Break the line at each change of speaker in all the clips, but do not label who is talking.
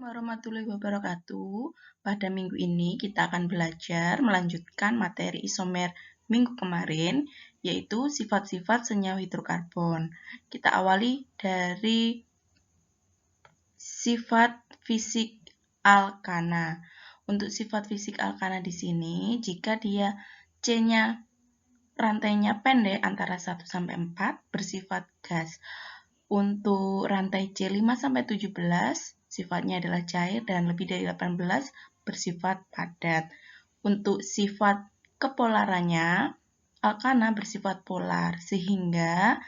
Warahmatullahi wabarakatuh. Pada minggu ini kita akan belajar melanjutkan materi isomer minggu kemarin, yaitu sifat-sifat senyawa hidrokarbon. Kita awali dari sifat fisik alkana. Untuk sifat fisik alkana di sini, jika dia C-nya rantainya pendek antara 1 sampai 4 bersifat gas. Untuk rantai C5-17 sifatnya adalah cair dan lebih dari 18 bersifat padat. Untuk sifat kepolarannya, alkana bersifat polar sehingga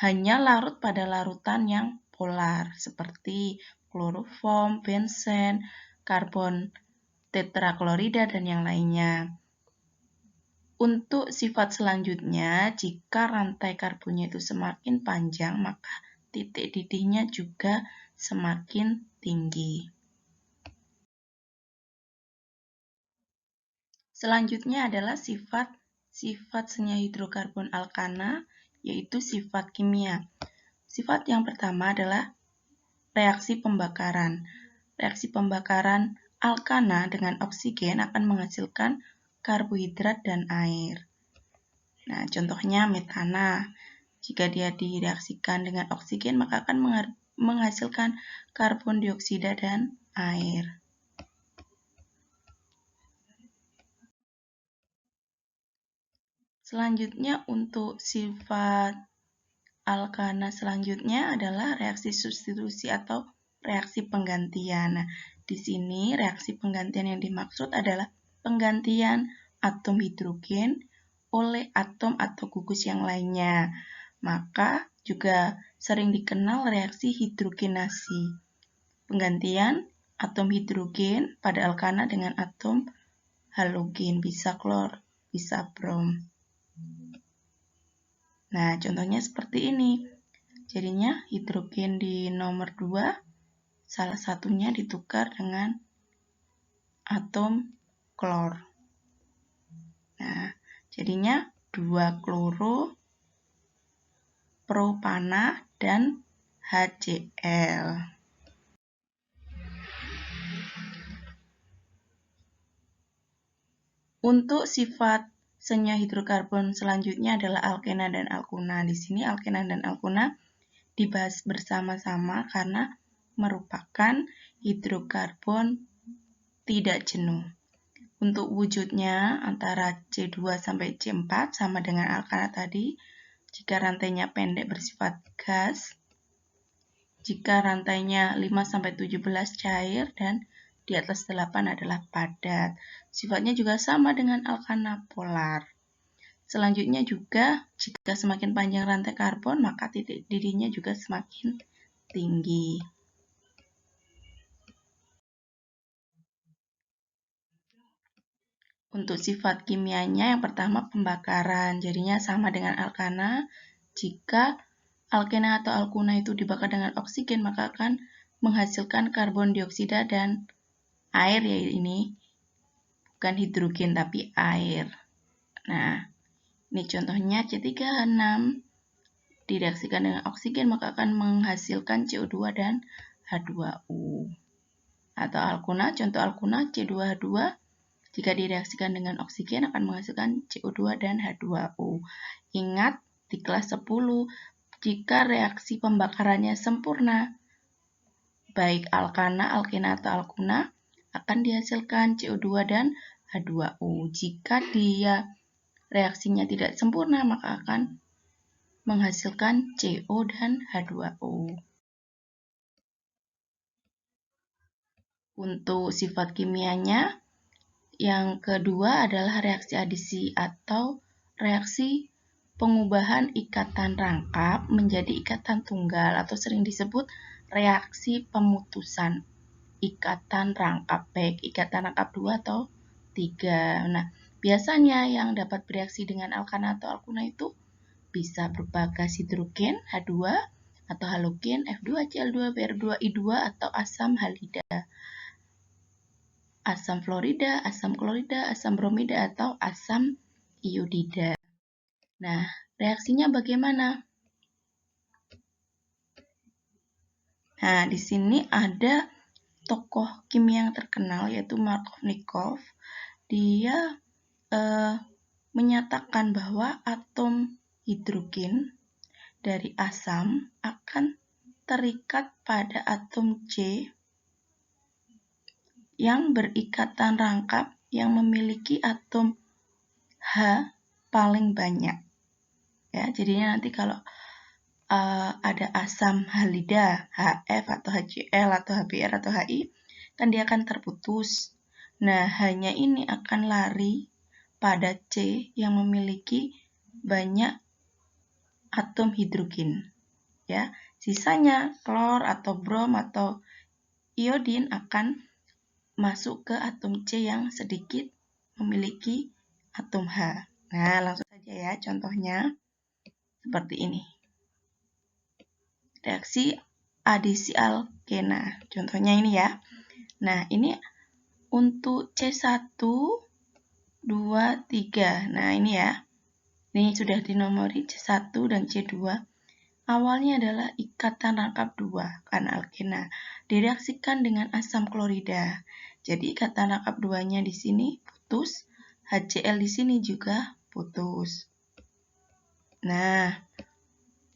hanya larut pada larutan yang polar seperti kloroform, benzen, karbon tetraklorida dan yang lainnya. Untuk sifat selanjutnya, jika rantai karbonnya itu semakin panjang, maka titik didihnya juga semakin tinggi. Selanjutnya adalah sifat senyawa hidrokarbon alkana, yaitu sifat kimia. Sifat yang pertama adalah reaksi pembakaran. Reaksi pembakaran alkana dengan oksigen akan menghasilkan karbohidrat dan air. Nah, contohnya metana. Jika dia direaksikan dengan oksigen, maka akan menghasilkan karbon dioksida dan air. Selanjutnya, untuk sifat alkana selanjutnya adalah reaksi substitusi atau reaksi penggantian. Nah, di sini reaksi penggantian yang dimaksud adalah penggantian atom hidrogen oleh atom atau gugus yang lainnya. Maka juga sering dikenal reaksi hidrogenasi. Penggantian atom hidrogen pada alkana dengan atom halogen, bisa klor, bisa brom. Nah, contohnya seperti ini. Jadinya hidrogen di nomor 2, salah satunya ditukar dengan atom klor. Nah, jadinya 2 kloro, propana, dan HCl. Untuk sifat senyawa hidrokarbon selanjutnya adalah alkena dan alkuna. Di sini alkena dan alkuna dibahas bersama-sama karena merupakan hidrokarbon tidak jenuh. Untuk wujudnya antara C2 sampai C4 sama dengan alkana tadi. Jika rantainya pendek bersifat gas, jika rantainya 5-17 cair dan di atas 8 adalah padat. Sifatnya juga sama dengan alkana polar. Selanjutnya juga, jika semakin panjang rantai karbon, maka titik didihnya juga semakin tinggi. Untuk sifat kimianya, yang pertama pembakaran. Jadinya sama dengan alkana. Jika alkena atau alkuna itu dibakar dengan oksigen, maka akan menghasilkan karbon dioksida dan air, ya ini bukan hidrogen tapi air. Nah, ini contohnya C3H6 direaksikan dengan oksigen maka akan menghasilkan CO2 dan H2O. Atau alkuna, contoh alkuna C2H2 jika direaksikan dengan oksigen akan menghasilkan CO2 dan H2O. Ingat di kelas 10, jika reaksi pembakarannya sempurna, baik alkana, alkena atau alkuna, akan dihasilkan CO2 dan H2O. Jika dia reaksinya tidak sempurna, maka akan menghasilkan CO dan H2O. Untuk sifat kimianya, yang kedua adalah reaksi adisi atau reaksi pengubahan ikatan rangkap menjadi ikatan tunggal atau sering disebut reaksi pemutusan ikatan rangkap, baik ikatan rangkap 2 atau 3. Nah, biasanya yang dapat bereaksi dengan alkana atau alkuna itu bisa berupa gas hidrogen H2 atau halogen F2Cl2 Br2I2 atau asam halida, asam fluorida, asam klorida, asam bromida atau asam iodida. Nah, reaksinya bagaimana? Nah, di sini ada tokoh kimia yang terkenal yaitu Markovnikov. Dia menyatakan bahwa atom hidrogen dari asam akan terikat pada atom C yang berikatan rangkap yang memiliki atom H paling banyak. Ya, jadinya nanti kalau ada asam halida, HF atau HCl atau HBr atau HI, kan dia akan terputus. Nah, hanya ini akan lari pada C yang memiliki banyak atom hidrogen. Ya, sisanya klor atau brom atau iodin akan masuk ke atom C yang sedikit memiliki atom H. Nah, langsung saja ya contohnya seperti ini. Reaksi adisi alkena. Contohnya ini ya. Nah, ini untuk C1, 2, 3. Nah, ini ya. Ini sudah dinomori C1 dan C2. Awalnya adalah ikatan rangkap 2 karena alkena. Direaksikan dengan asam klorida. Jadi ikatan rangkap 2-nya di sini putus, HCl di sini juga putus. Nah,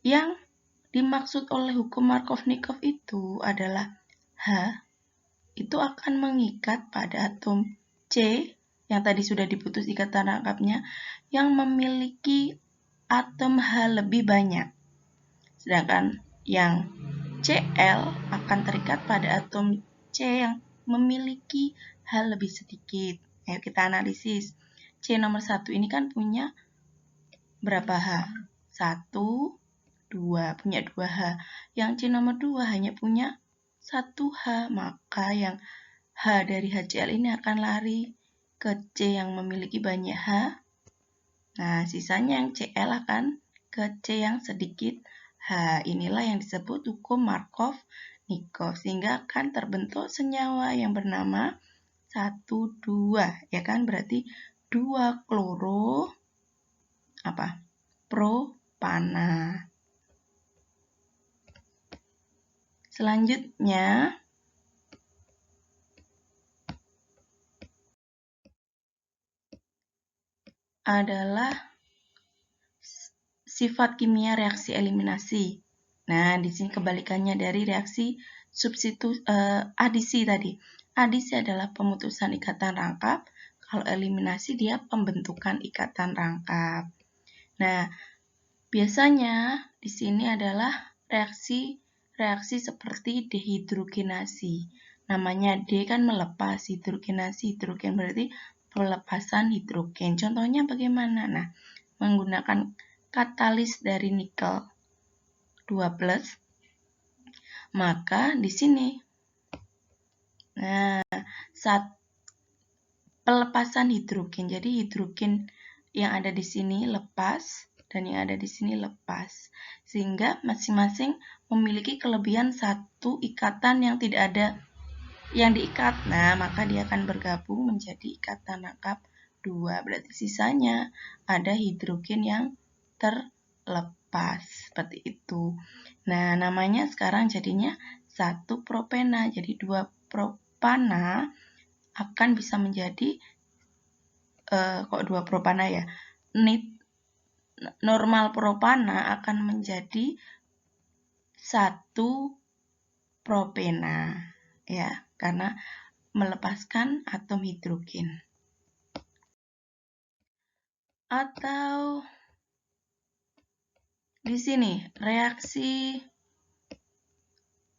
yang dimaksud oleh hukum Markovnikov itu adalah H itu akan mengikat pada atom C yang tadi sudah diputus ikatan rangkapnya yang memiliki atom H lebih banyak. Sedangkan yang Cl akan terikat pada atom C yang memiliki H lebih sedikit. Ayo kita analisis. C nomor 1 ini kan punya berapa H? 1, 2, punya 2H. Yang C nomor 2 hanya punya 1H, maka yang H dari HCl ini akan lari ke C yang memiliki banyak H. Nah, sisanya yang Cl akan ke C yang sedikit H. Inilah yang disebut hukum Markovnikov, sehingga akan terbentuk senyawa yang bernama 1,2, ya kan? Berarti 2 kloro propana. Selanjutnya adalah sifat kimia reaksi eliminasi. Nah, di sini kebalikannya dari reaksi adisi tadi. Adisi adalah pemutusan ikatan rangkap, kalau eliminasi dia pembentukan ikatan rangkap. Nah, biasanya di sini adalah reaksi seperti dehidrogenasi. Namanya D kan melepas, hidrogenasi, hidrogen berarti pelepasan hidrogen. Contohnya bagaimana? Nah, menggunakan katalis dari nikel 2+, maka di sini pelepasan hidrogen. Jadi hidrogen yang ada di sini lepas dan yang ada di sini lepas. Sehingga masing-masing memiliki kelebihan satu ikatan yang tidak ada yang diikat. Nah, maka dia akan bergabung menjadi ikatan rangkap 2. Berarti sisanya ada hidrogen yang terlepas. Seperti itu. Nah, namanya sekarang jadinya 1 propena. Jadi 2 propana akan bisa menjadi kok 2 propana ya? Normal propana akan menjadi 1 propena, ya, karena melepaskan atom hidrogen. Atau di sini reaksi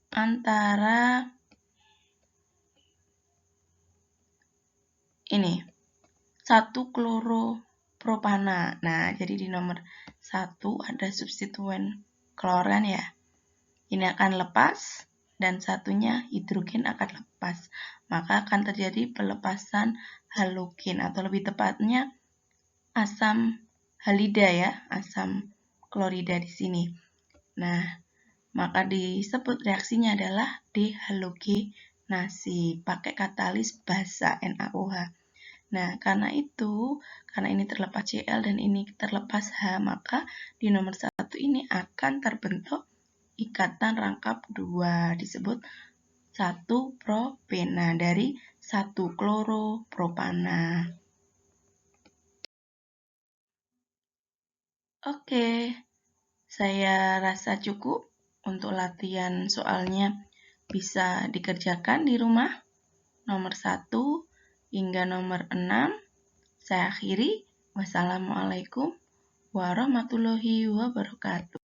antara ini 1 kloropropana. Nah, jadi di nomor 1 ada substituen klor kan ya. Ini akan lepas dan satunya hidrogen akan lepas. Maka akan terjadi pelepasan halogen atau lebih tepatnya asam halida ya, asam klorida di sini. Nah, maka disebut reaksinya adalah dehalogenasi pakai katalis basa NaOH. Nah, karena ini terlepas Cl dan ini terlepas H, maka di nomor 1 ini akan terbentuk ikatan rangkap 2, disebut 1 propena dari 1 kloropropana. Oke, saya rasa cukup untuk latihan soalnya bisa dikerjakan di rumah. Nomor 1 hingga nomor 6. Saya akhiri. Wassalamualaikum warahmatullahi wabarakatuh.